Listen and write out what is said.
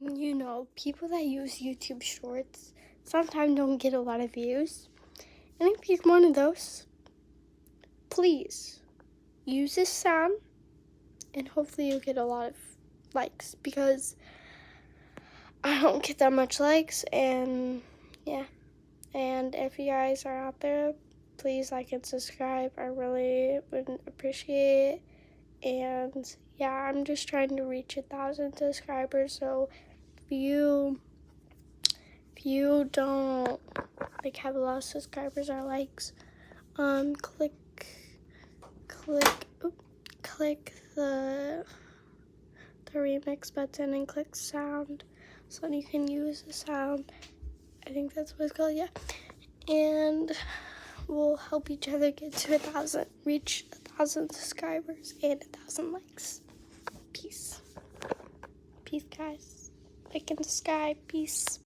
You know, people that use YouTube Shorts sometimes don't get a lot of views. And if you're one of those, please use this sound and hopefully you'll get a lot of likes, because I don't get that much likes. And yeah, and if you guys are out there, please like and subscribe. I really would appreciate it. And yeah, I'm just trying to reach 1,000 subscribers, so if you don't like have a lot of subscribers or likes, click the remix button and click sound so you can use the sound. I think that's what it's called, yeah. And we'll help each other get to 1,000, reach 1,000 subscribers and 1,000 likes. Peace, guys. Like and subscribe. Peace.